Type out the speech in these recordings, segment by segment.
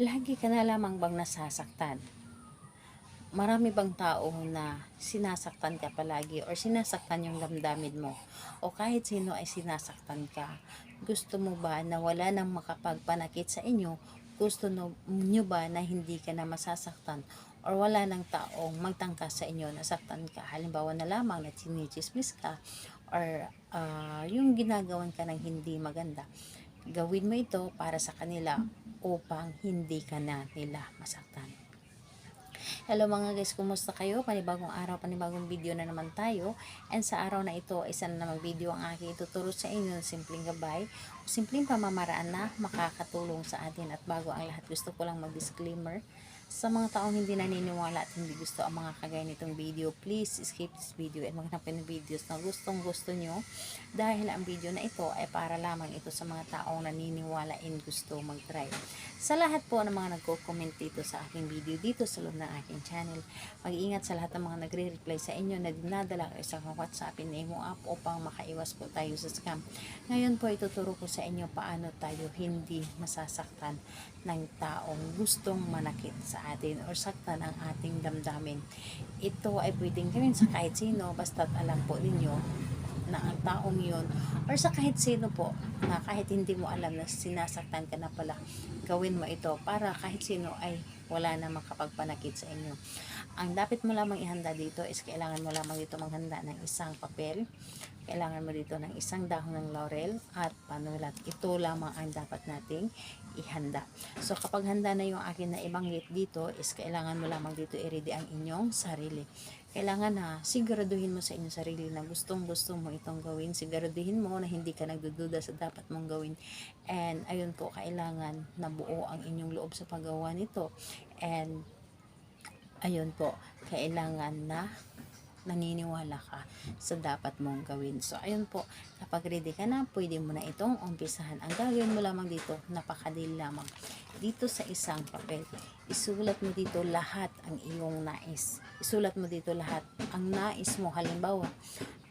Lagi ka na lamang bang nasasaktan? Marami bang tao na sinasaktan ka palagi or sinasaktan yung damdamin mo? O kahit sino ay sinasaktan ka? Gusto mo ba na wala nang makapagpanakit sa inyo? Gusto nyo ba na hindi ka na masasaktan? Or wala nang taong magtangka sa inyo na saktan ka? Halimbawa na lamang na chinichismis ka or yung ginagawan ka ng hindi maganda. Gawin mo ito para sa kanila upang hindi ka na nila masaktan. Hello mga guys, kumusta kayo? Panibagong araw, panibagong video na naman tayo. And sa araw na ito, isa na namang video ang aking ituturo sa inyo, simpleng gabay o simpleng pamamaraan na makakatulong sa atin. At bago ang lahat, gusto ko lang mag-disclaimer. Sa mga taong hindi naniniwala at hindi gusto ang mga kagaya nitong video, please skip this video and maghanap ng videos na gustong gusto nyo, dahil ang video na ito ay para lamang ito sa mga taong naniniwala and gusto mag-try. Sa lahat po ng mga nagko-comment dito sa aking video dito sa loob ng aking channel, mag-iingat sa lahat ng mga nagre-reply sa inyo na dinadala kayo sa WhatsApp and Imo app upang makaiwas po tayo sa scam. Ngayon po ituturo ko sa inyo paano tayo hindi masasaktan ng taong gustong manakit sa atin or saktan ang ating damdamin. Ito ay pwedeng gawin sa kahit sino, basta't alam po ninyo na ang taong yun or sa kahit sino po na kahit hindi mo alam na sinasaktan ka na pala, gawin mo ito para kahit sino ay wala na makapagpanakit sa inyo. Ang dapat mo lamang ihanda dito is kailangan mo lamang dito maghanda ng isang papel, kailangan mo dito ng isang dahon ng laurel at panulat. Ito lamang ang dapat nating ihanda. So kapag handa na yung akin na ibanggit dito is kailangan mo lamang dito i-ready ang inyong sarili. Kailangan na siguraduhin mo sa inyong sarili na gustong gusto mo itong gawin. Siguraduhin mo na hindi ka nagdududa sa dapat mong gawin. And ayun po, kailangan na buo ang inyong loob sa paggawa nito. And ayun po, kailangan na naniniwala ka sa dapat mong gawin. So, ayun po, kapag ready ka na, pwede mo na itong umpisahan. Ang gagawin mo lamang dito, napakadali lamang. Dito sa isang papel, isulat mo dito lahat ang iyong nais. Isulat mo dito lahat ang nais mo. Halimbawa,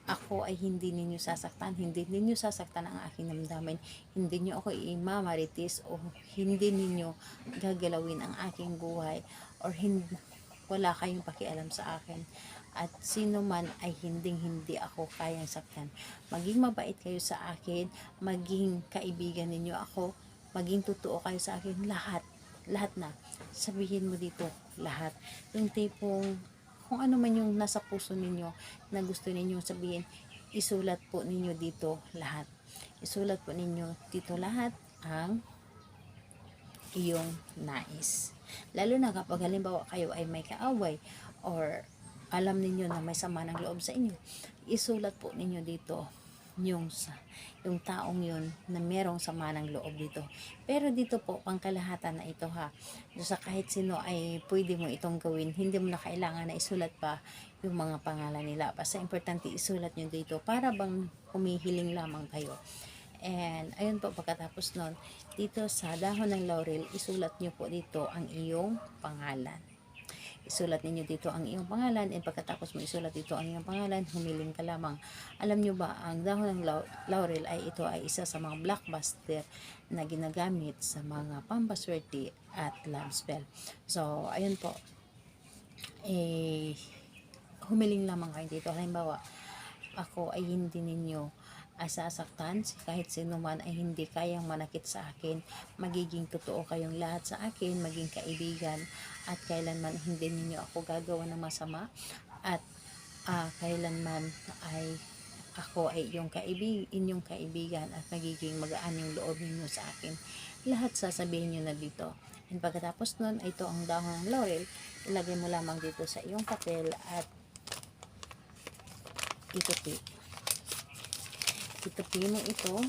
ako ay hindi ninyo sasaktan, hindi ninyo sasaktan ang aking damdamin, hindi niyo ako imamaritis o hindi ninyo gagalawin ang aking buhay or hindi, wala kayong pakialam sa akin. At sino man ay hindi ako kayang saktan. Maging mabait kayo sa akin, maging kaibigan ninyo ako, maging totoo kayo sa akin, lahat na. Sabihin mo dito, lahat. Yung tipong, kung ano man yung nasa puso ninyo na gusto ninyong sabihin, isulat po ninyo dito lahat. Isulat po ninyo dito lahat ang iyong nais. Lalo na kapag halimbawa kayo ay may kaaway or alam ninyo na may sama ng loob sa inyo, isulat po ninyo dito yung taong yun na merong sama ng loob dito. Pero dito po, pangkalahatan na ito ha. Sa kahit sino ay pwede mo itong gawin. Hindi mo na kailangan na isulat pa yung mga pangalan nila. Basta importante isulat nyo dito para bang humihiling lamang kayo. And ayun po, pagkatapos nun, dito sa dahon ng laurel, isulat nyo po dito ang iyong pangalan. Isulat ninyo dito ang iyong pangalan, and pagkatapos mo isulat dito ang iyong pangalan, humiling ka lamang. Alam nyo ba, ang dahon ng laurel ay ito ay isa sa mga blockbuster na ginagamit sa mga pampaswerte at love spell. So, ayun po, humiling lamang kayo dito. Halimbawa, ako ay hindi ninyo sasaktan, kahit sino man ay hindi kayang manakit sa akin, magiging totoo kayong lahat sa akin, maging kaibigan, at kailanman hindi ninyo ako gagawa ng masama, at kailanman ay ako ay inyong kaibigan at magiging magaan yung loob ninyo sa akin. Lahat sasabihin nyo na dito. And pagkatapos nun, ito ang dahon ng laurel, ilagay mo lamang dito sa iyong papel at itupi mo ito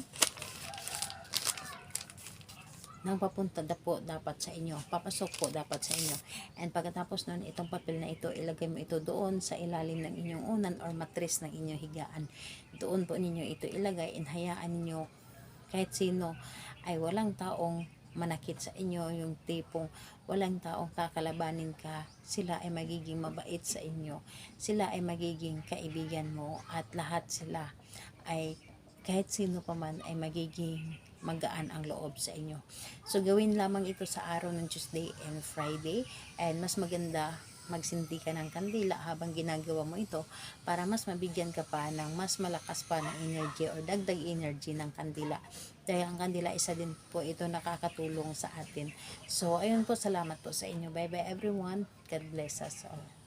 nang papunta po dapat sa inyo, papasok po dapat sa inyo. And pagkatapos nun, itong papel na ito, ilagay mo ito doon sa ilalim ng inyong unan or mattress ng inyong higaan. Doon po ninyo ito ilagay, and hayaan ninyo kahit sino ay walang taong manakit sa inyo, yung tipong walang taong kakalabanin ka, sila ay magiging mabait sa inyo, sila ay magiging kaibigan mo, at lahat sila ay kahit sino pa man ay magiging magaan ang loob sa inyo. So gawin lamang ito sa araw ng Tuesday and Friday, and mas maganda magsindi ka ng kandila habang ginagawa mo ito para mas mabigyan ka pa ng mas malakas pa ng energy or dagdag energy ng kandila, dahil ang kandila isa din po ito nakakatulong sa atin. So ayun po, salamat po sa inyo. Bye bye everyone, God bless us all.